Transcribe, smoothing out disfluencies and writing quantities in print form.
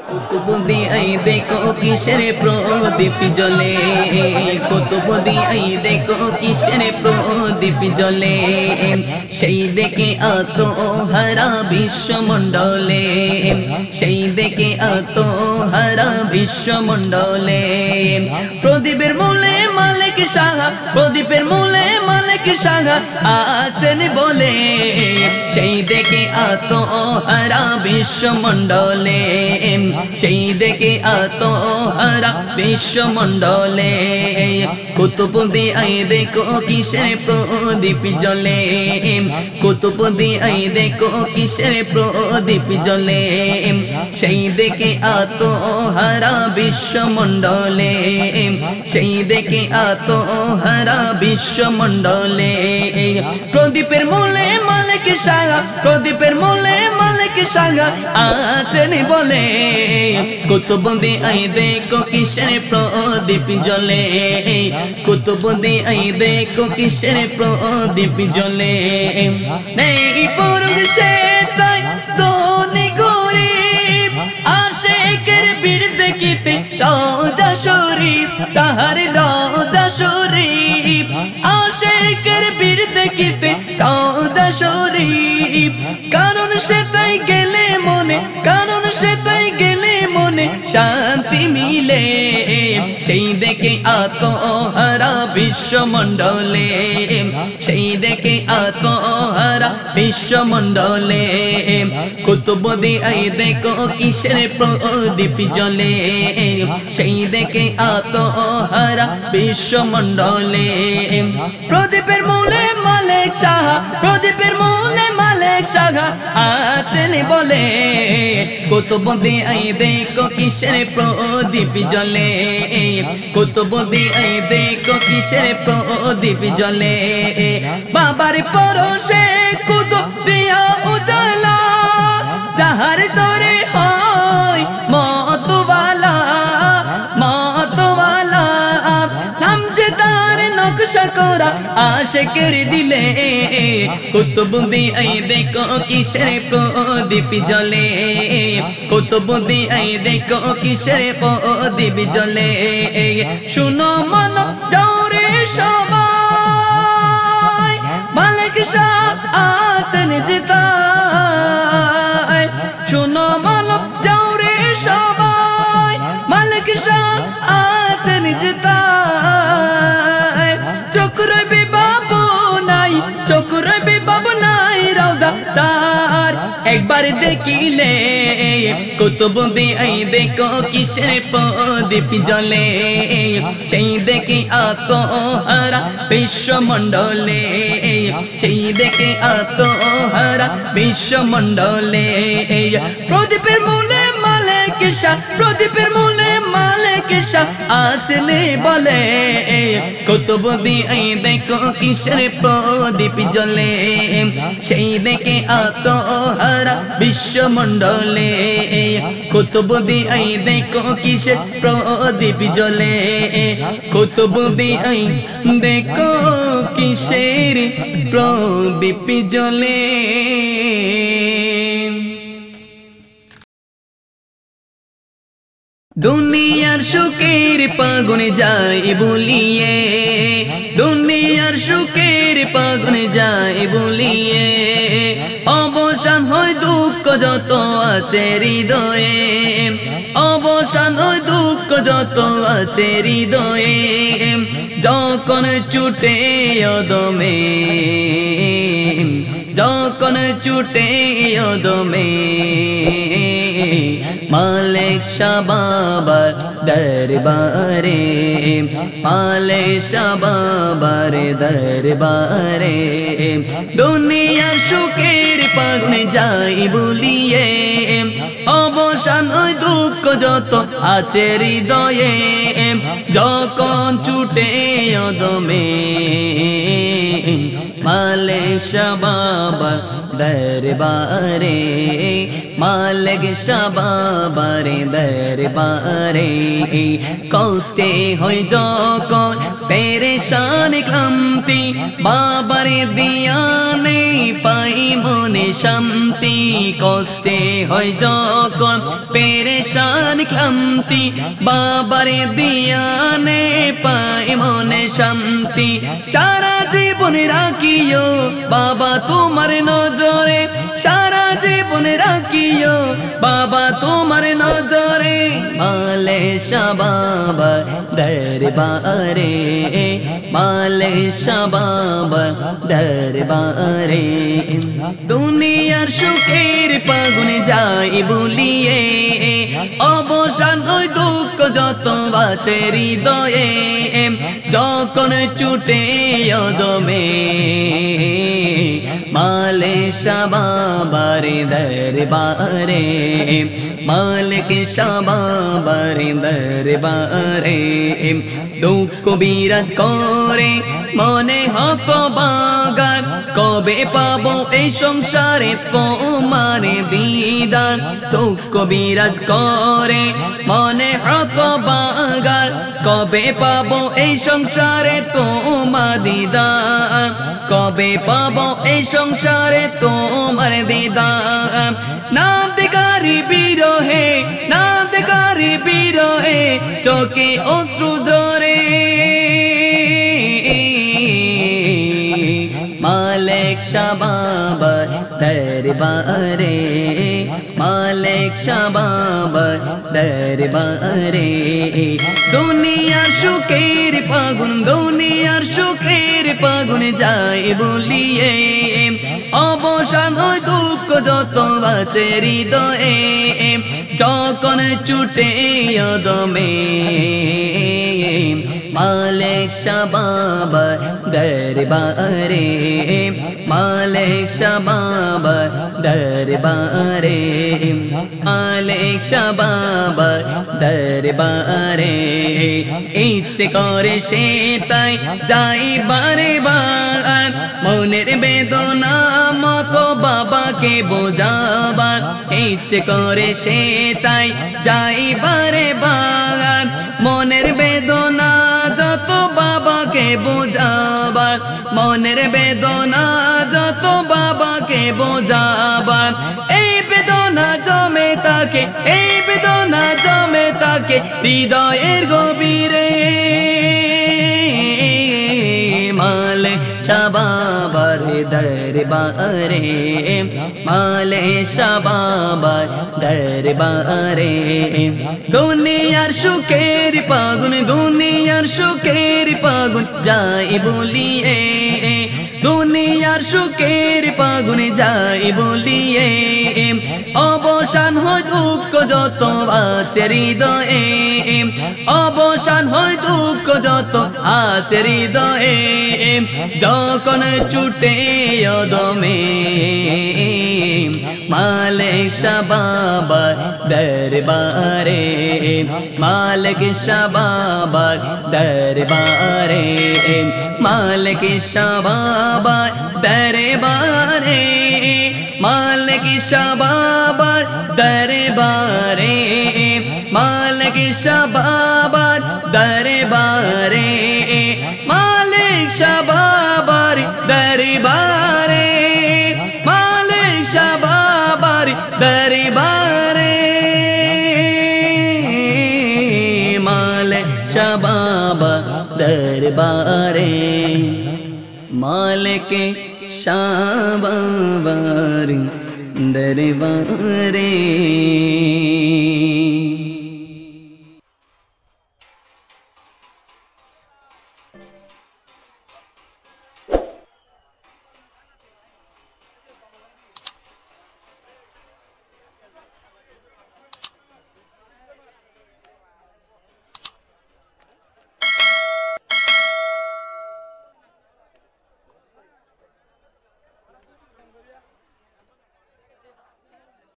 Kutubdia I দেখো কিসের প্রদীপ জ্বলে, কুতুবদি আই দেখো কিসের প্রদীপ জ্বলে, সেই দেখে আত্মহারা বিশ্বমণ্ডলে, সেই দেখে আত্মহারা বিশ্বমণ্ডলে। প্রদীপের মূলে মালিক সাহা, প্রদীপের মূলে মালিক সাহা আছেন বলে, সেই দেখে আত্মহারা বিশ্বমণ্ডলে, সেই দেখে আত্মহারা বিশ্বমণ্ডলে। কুতুবদি আই দেখো কিসের প্রদীপ জ্বলে, কুতুবদি আই দেখো কিসের প্রদীপ জ্বলে, সেই দেখে আত্মহারা বিশ্বমণ্ডলে, সেই দেখে আত্মহারা বিশ্বমণ্ডলে। প্রদীপের মূলে মালিক সাহা, প্রদীপের মূলে মালিক সাহা আছেন বলে, কুতুবদি আই দেখো কিসের প্রদীপ জ্বলে, কুতুবদি আই দেখো কিসের প্রদীপ জ্বলে। নেই পুরুষে তাই ধনী গরিব, আশিকের বীর দেখিতে রওজা শরীফ, তাহার রওজা শরীফ, আশিকের বীর দেখিতে রওজা শরীফ। কারণ সে তাই গেলে মনে, কারণ সে তাই গেলে মনে শান্তি মিলে, সেই দেখে আত্মহারা বিশ্বমণ্ডলে, সেই দেখে আত্মহারা বিশ্বমণ্ডলে। কুতুবদি আই দেখো কিসের প্রদীপ জ্বলে, সেই দেখে আত্মহারা বিশ্বমণ্ডলে। প্রদীপের মূলে মালিক সাহা, প্রদীপের মূলে মালিক সাহা আছেন বলে, কুতুবদি আই দেখো কিসের প্রদীপ জ্বলে, কুতুবদি আই দেখো কিসের প্রদীপ জ্বলে। বাবার পরশে কুতুব দিয়া উজালা, যাহার তরে হয় মতওয়ালা, মতওয়ালা নাম যে তার নকশা করা আশিকের দিলে। কুতুবদি আই দেখো কিসের প্রদীপ জ্বলে, কুতুবদি আই দেখো কিসের প্রদীপ জ্বলে। শুনো মনো যাওরে সবাই, মালিক শাহ আছেন জিতায়। শুনো মনো যাওরে সবাই, মালিক শাহ আছেন জিতায়। চোখ রবি বাবু নাই, চোখ রবি বাবু নাই রওজা তার একবার দেখিলে। কুতুবদি আই দেখো কিসের প্রদীপ জ্বলে, সেই দেখে আত্মহারা বিশ্বমণ্ডলে, সেই দেখে আত্মহারা বিশ্বমণ্ডলে। প্রদীপের মূলে মালিক শাহ, প্রদীপের মূলে মালিক শাহ আছেন বলে, কুতুবদি আই দেখো কিসের প্রদীপ জ্বলে, সেই দেখে আত্মহারা বিশ্বমণ্ডলে। কুতুবদি আই দেখো কিসের প্রদীপ জ্বলে, কুতুবদি আই দেখো কিসের প্রদীপ জ্বলে। দুনিয়ার সুখের পাগুনে যায় বলিয়ে, দুনিয়ার সুখের পাগুনে যায় বলিয়ে, অবসান হয় দুঃখ যত আছে হৃদয়ে, অবসান হয় দুঃখ যত আছে হৃদয়ে। যখন ছুটে অদমে, যখন ছুটে অদমে, মালিক শাহ বাবার দরবারে, মালিক শাহ বাবার দরবারে। দুনিয়ার সুখের পাগুনে যাই বলিয়ে, অবসান ওই দুঃখ যত আছে হৃদয়ে। যখন ছুটে অদমে, মালিক শাহ বাবার দরবারে মালিক শাহ বাবার দরবারে কষ্টে হয় যখন পেরেশান ক্লান্তি বাবার দিয়ানে পাই মনে শান্তি কষ্টে হয় যখন পেরেশান ক্লান্তি বাবার দিয়ানে পাই মনে শান্তি সারা জীবন রাখিও বাবা তোমার নজরে সারা জীবন রাখিও বাবা তোমার নজরে মালিক শাহ বাবার দরবারে মালিক শাহ বাবার দরবারে দুনিয়ার সুখের ফাগুন যাই বলিয়ে অবসান হয় দুঃখ যত বাঁচে হৃদয়ে যখন ছুটে অদমে মালিক শাহ বাবার দরবারে মালিক শাহ বাবার দরবারে দুঃখ বিরাজ করে মনে হতবাগার কবে পাবো এই সংসারে তোমার দিদার দুঃখ বিরাজ করে মনে হতবাগার কবে পাবো এই সংসারে তোমার দিদার কবে পাবো এই সংসারে তোমার দিদার না দেখারি বিরহে না দেখারি বিরহে চোখে অশ্রু ঝরে মালিক শাহ বাবার দরবারে মালিক শাহ বাবার দরবারে দুনিয়ার সুখের ফাগুন দুনিয়ার সুখের ফাগুন যাই বলিয়ে অবসান হয় দুঃখ যত বাঁচে হৃদয়ে যখন ছুটে অদমে মালিক শাহ বাবার দরবারে মালিক শাহ বাবার দরবারে মালিক শাহ বাবার দরবারে ইচ্ছে করে সে তাই যাই বারে বার মনের বেদনা মতো বাবাকে বোঝাবার ইচ্ছে করে সে তাই যাই বারে বার মনের বেদনা যত বাবাকে বোঝাবার মনের বেদনা যত বাবাকে বোঝাবার এই বেদনা জমে থাকে এই বেদনা জমে থাকে হৃদয়ের গভীরে মালিক শাহ বাবার দরবারে মালিক শাহ বাবার দরবারে দুনিয়ার সুখের ফাগুন দুনিয়ার সুখের ফাগুন যাই বলিয়ে দুনিয়ার সুখের ফাগুন যাই বলিয়ে অবসান হয় দুঃখ যত আছে হৃদয়ে অবসান হয় দুঃখ যত আছে হৃদয়ে যখন ছুটে অদমে মালিক শাহ বাবার দরবারে মালিক শাহ বাবার দরবারে মালিক শাহ বাবার দরবারে মালিক শাহ বাবার দরবারে মালিক শাহ বাবার দরবারে মালিক শাহ বাবার দরবারে মালিক শাহ বাবার দরবারে মালিক শাহ বাবার দরবারে মালিক শাহ বাবার দরবারে